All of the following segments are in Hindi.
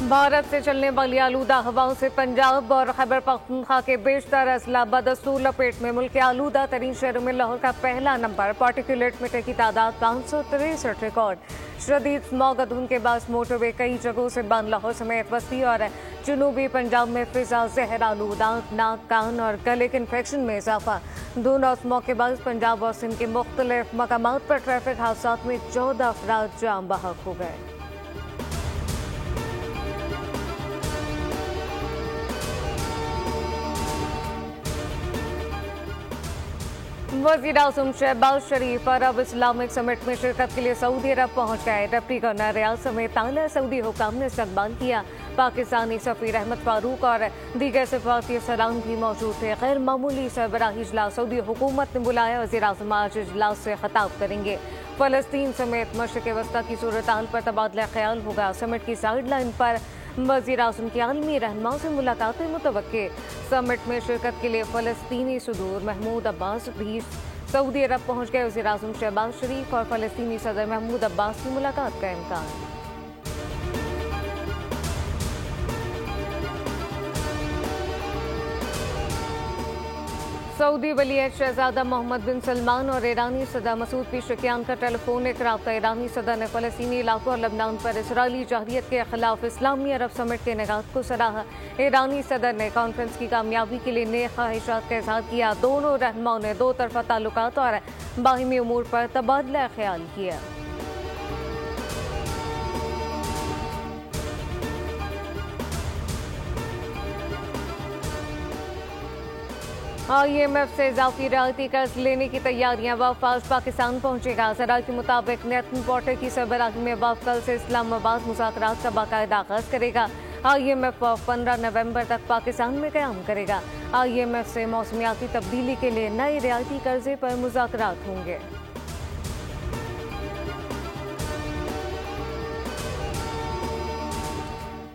भारत से चलने वाली आलूदा हवाओं से पंजाब और खैबर पख्तूनख्वा के बेशतर अजला बदस्तूर लपेट में मुल्क के आलूदा तरीन शहरों में लाहौर का पहला नंबर। पार्टिकुलेट मीटर की तादाद 563 रिकॉर्ड। शदीद स्मॉग धुंध के बाद मोटरवे कई जगहों से बंद। लाहौर समेत वस्ती और जनूबी पंजाब में फिजा जहर आलूदा, नाक, कान और गले के इन्फेक्शन में इजाफा। धुंध और स्मॉग के बाद पंजाब और सिंध के मुख्तलिफ मकामात पर ट्रैफिक हादसा में 14 अफराद जाम बहक हो गए। वज़ीर-ए-आज़म शहबाज शरीफ अरब इस्लामिक समिट में शिरकत के लिए सऊदी अरब पहुंच गए। डिप्टी गवर्नर रियाद समेत आला सऊदी हुकाम ने इस्तकबाल किया। पाकिस्तानी सफीर अहमद फारूक और दीगर सफारती सलाम भी मौजूद थे। गैर मामूली सरबराही इजलास सऊदी हुकूमत ने बुलाया। वज़ीर-ए-आज़म आज इजलास से खिताब करेंगे। फ़लस्तीन समेत मशरिक़ वस्ता की सूरत हाल पर तबादला ख्याल होगा। समिट की साइड लाइन पर वज़ीर-ए-आज़म की आलमी रहनुमाओं से मुलाकातें मुतवक्के। समिट में शिरकत के लिए फ़लस्तीनी सदूर महमूद अब्बास भी सऊदी अरब पहुंच गए। वज़ीर-ए-आज़म शहबाज शरीफ और फ़लस्तीनी सदर महमूद अब्बास की मुलाकात का इम्कान। सऊदी वलीअहद शहजादा मोहम्मद बिन सलमान और ईरानी सदर मसूद पेशकियान का टेलीफोनिक रब्ता। ईरानी सदर ने फ़लस्तीनी इलाकों और लबनान पर इसराइली जहरियत के खिलाफ इस्लामी अरब समिट के इनेकाद को सराहा। ईरानी सदर ने कॉन्फ्रेंस की कामयाबी के लिए नेक ख्वाहिशात का इज़हार किया। दोनों रहनुमाओं ने दो तरफा ताल्लुकात और बाहिमी उमूर पर तबादला ख्याल किया। IMF से इजाफी रियायती कर्ज लेने की तैयारियां। वफाज पाकिस्तान पहुंचेगा। ज़रा के मुताबिक नेतन पॉटर की सरबराही में वफ़ कल से इस्लामाबाद मुज़ाकरात का बाकायदा आगाज करेगा। IMF 15 नवंबर तक पाकिस्तान में क़याम करेगा। IMF से मौसमियाती तब्दीली के लिए नए रियायती कर्जे पर मुज़ाकरात होंगे।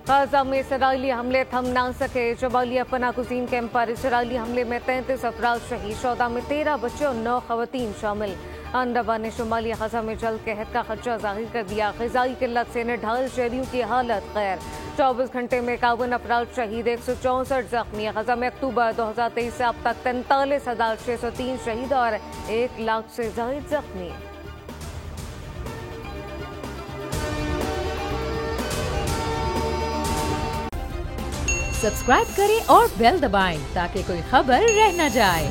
गाज़ा में इसराइली हमले थम ना सके। जबालिया पनागुज़ीन कैंप पर इसराइली हमले में 33 अफराद शहीद। 14 में 13 बच्चे और 9 खवातीन शामिल। अनडबा ने शुमाली गाज़ा में जल्द कहत का खदशा जाहिर कर दिया। ग़िज़ाई किल्लत से निढाल शहरियों की हालत गैर। 24 घंटे में 51 अफराद शहीद, 164 जख्मी। गाज़ा में अक्टूबर 2023 से अब तक 43,603 शहीद और 1 लाख से ज़ायद जख्मी। सब्सक्राइब करें और बेल दबाएं ताकि कोई खबर रह न जाए।